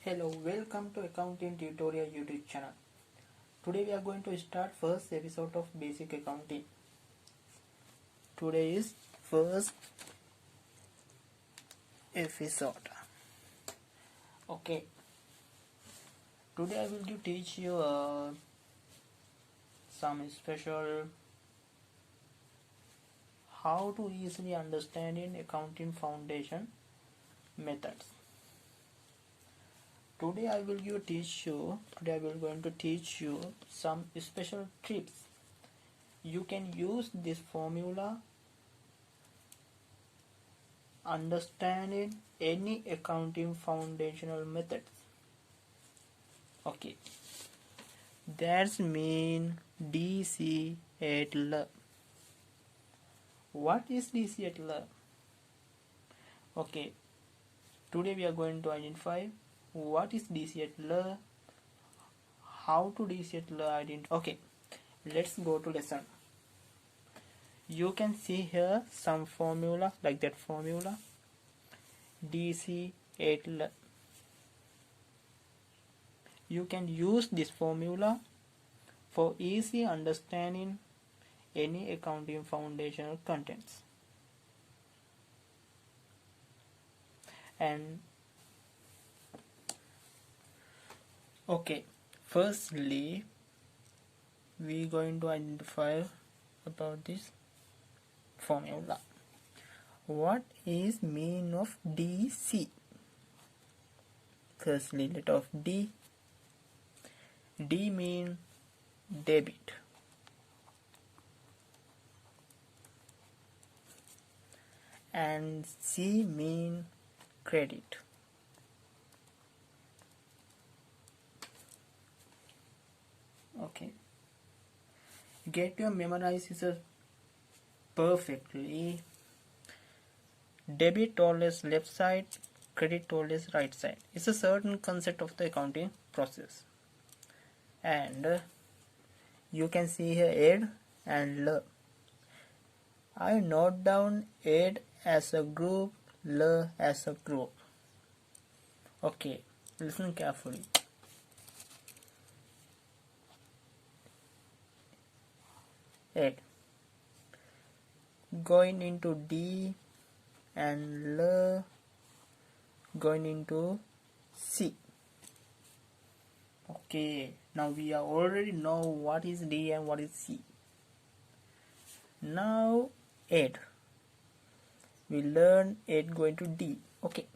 Hello, welcome to Accounting Tutorial YouTube channel. Today we are going to start first episode of Basic Accounting. Today is first episode. Okay. Today I will teach you some special how to easily understand in accounting foundation methods. Today I will going to teach you some special tips. You can use this formula understanding any accounting foundational methods. Okay, that's mean DC at L. What is DC at L? Okay, today we are going to identify what is DC at L, how to DC at L identify. Okay, let's go to lesson. You can see here some formula like that formula DC at L. You can use this formula for easy understanding any accounting foundational contents. And okay, firstly we going to identify about this formula. What is mean of DC? Firstly, letter of D. D mean debit. And C mean credit. Okay. Get your memorization perfectly. Debit always left side, credit always right side. It's a certain concept of the accounting process. And you can see here add and L. I note down add as a group, L as a group. Okay, listen carefully. Add going into D and L going into C. Okay, now we already know what is D and what is C. Now add. We learn add going to D. Okay.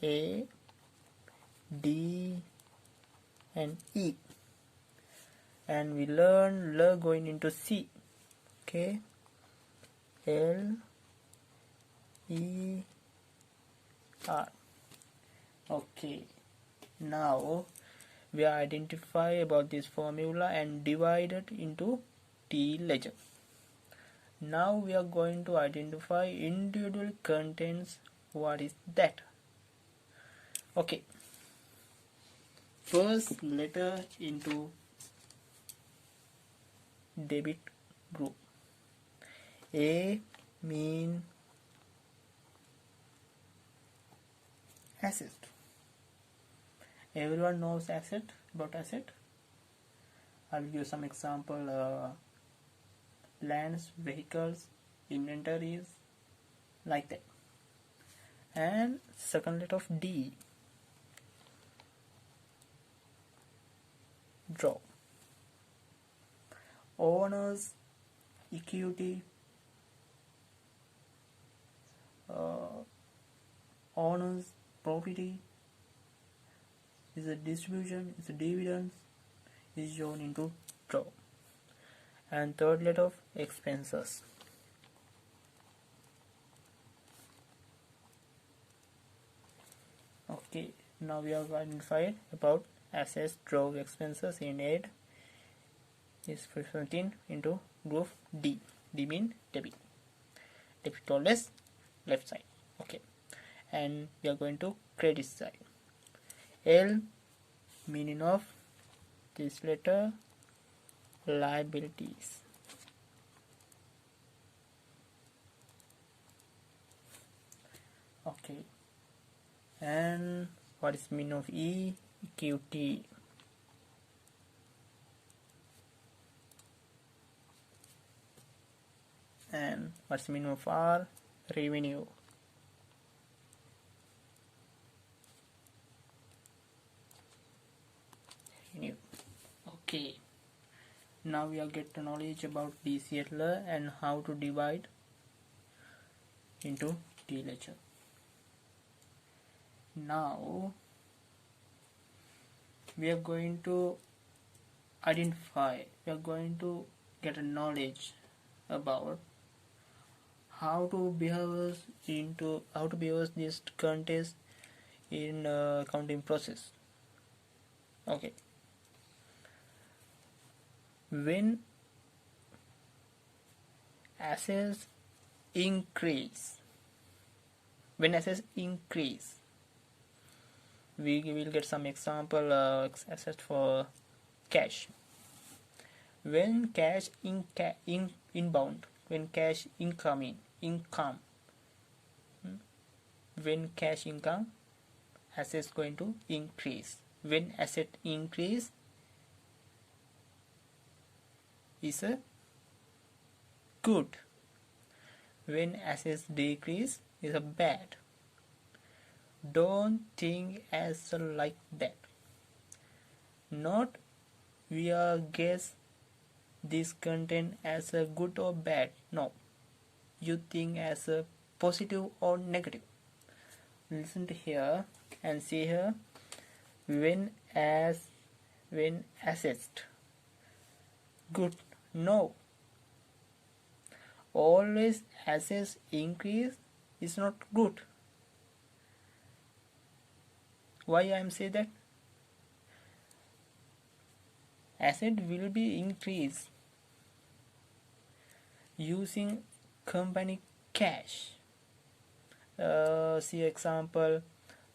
A, D and E. And we learn L going into C. Okay. L, E, R. Okay. Now we identify about this formula and divide it into T ledger. Now we are going to identify individual contents. What is that? Okay. First letter into debit group. A mean asset. Everyone knows asset, about asset. I'll give some example. Lands, vehicles, inventories, like that. And second letter of D, draw. Owners, equity, owners, property, is a distribution, is a dividends, is shown into draw. And third letter of expenses. Okay, now we have identified about assets, draw, expenses in add is 15 into group D. D mean debit. Debit always left side. Okay, and we are going to credit side. L meaning of this letter liabilities. Okay, and what is mean of equity. And what's the mean of R? Revenue. Okay, now we have get the knowledge about DCL and how to divide into T ledger. Now we are going to identify, we are going to get a knowledge about how to behave this contest in accounting process. Okay, when assets increase, we will get some example assets for cash. When cash inbound, when cash income, when cash income, assets going to increase. When asset increase is a good. When assets decrease is a bad. Don't think as like that. Not we are guess this content as a good or bad. No, you think as a positive or negative. Listen to here and see here. When assets good, no. Always assets increase is not good. Why I am say that? Asset will be increased using company cash. See example,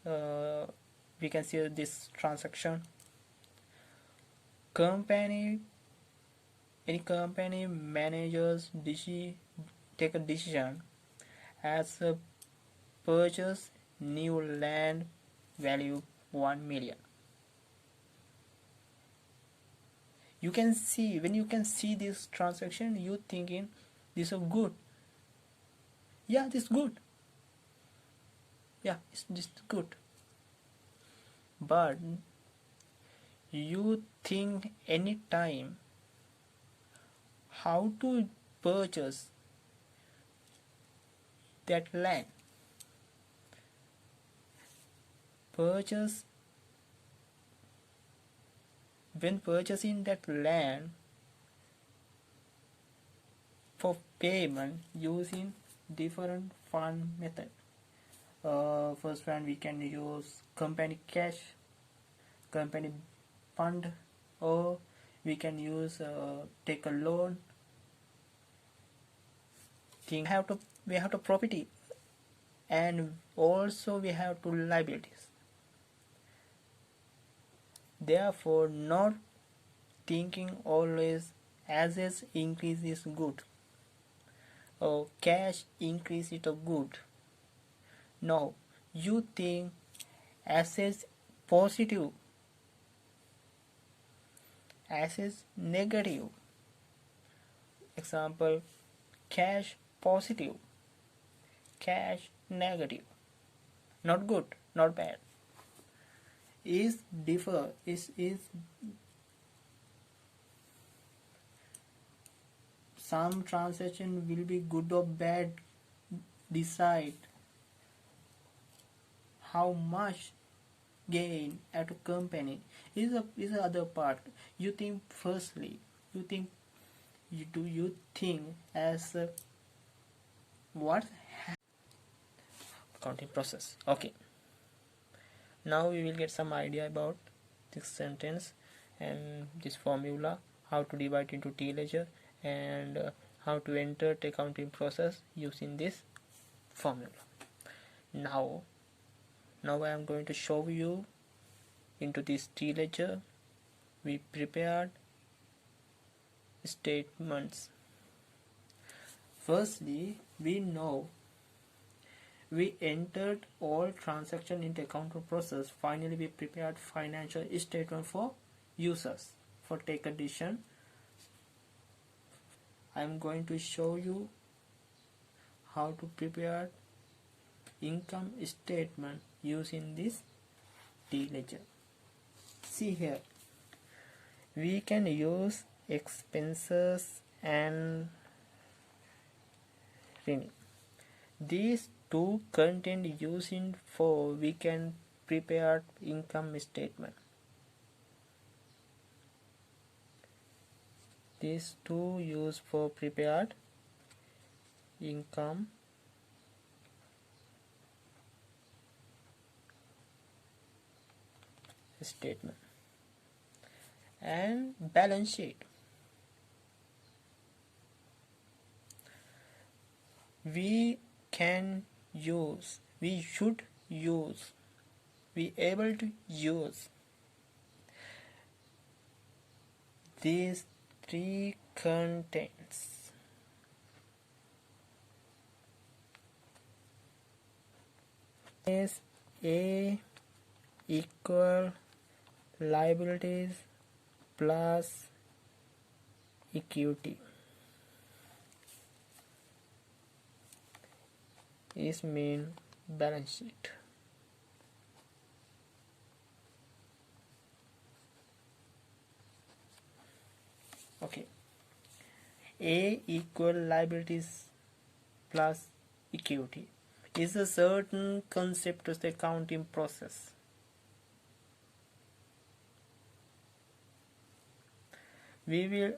we can see this transaction. Any company managers take a decision as a purchase new land value 1 million. You can see, when you can see this transaction, you thinking this is good. Yeah, this is good. Yeah, this is good. But you think anytime how to purchase that land. When purchasing that land for payment using different fund method. First one we can use company cash, company fund, or we can use take a loan. We have to property, and also we have to liabilities. Therefore, not thinking always assets increase is good or cash increase is good. No, you think assets positive, assets negative. Example, cash positive, cash negative. Not good, not bad. Is some transaction will be good or bad. Decide how much gain at a company is the other part. You think firstly, you think as what accounting process. Okay, now we will get some idea about this sentence and this formula, how to divide into T ledger, and how to enter the accounting process using this formula. Now I am going to show you into this T ledger. We prepared statements. Firstly, we know We entered all transactions into accounting process. Finally, we prepared financial statement for users for take a decision. I am going to show you how to prepare income statement using this T-Ledger. See here, we can use expenses and revenue. These two content using for we can prepare income statement. These two use for prepared income statement and balance sheet. We should be able to use these three contents. Is A equal liabilities plus equity is mean balance sheet. Okay, A equal liabilities plus equity is a certain concept of the accounting process. We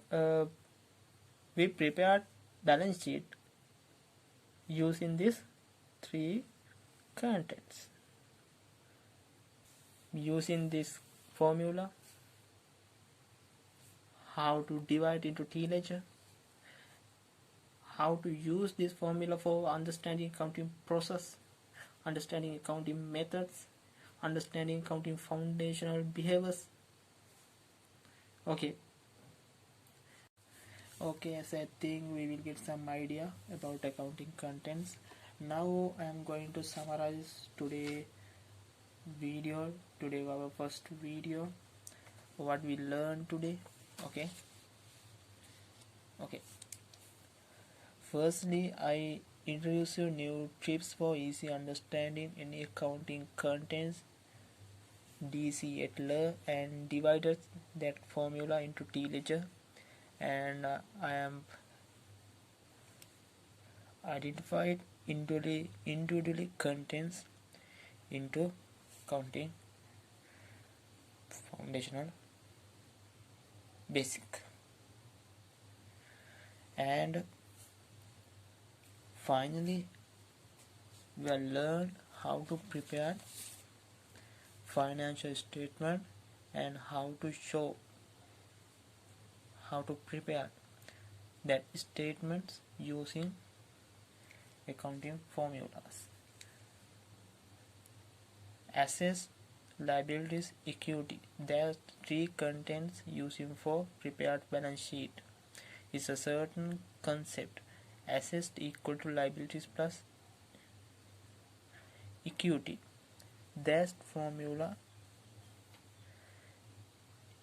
prepared balance sheet using these three contents. Using this formula, how to divide into T-Ledger, how to use this formula for understanding accounting process, understanding accounting methods, understanding accounting foundational behaviors. Okay, as I think we will get some idea about accounting contents. Now I am going to summarize today our first video, what we learned today. Okay, firstly I introduce you new tips for easy understanding any accounting contents, DC Etler, and divided that formula into T-Ledger, and I am identified individually contents into accounting foundational basic. And finally we will learn how to prepare financial statement and how to prepare that statements using accounting formulas. Assets, liabilities, equity, there are three contents using for prepared balance sheet. Is a certain concept. Assets equal to liabilities plus equity. That formula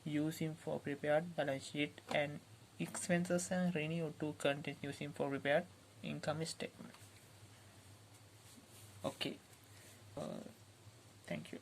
using for prepared balance sheet, and expenses and revenue two contents using for prepared income statement. Okay, thank you.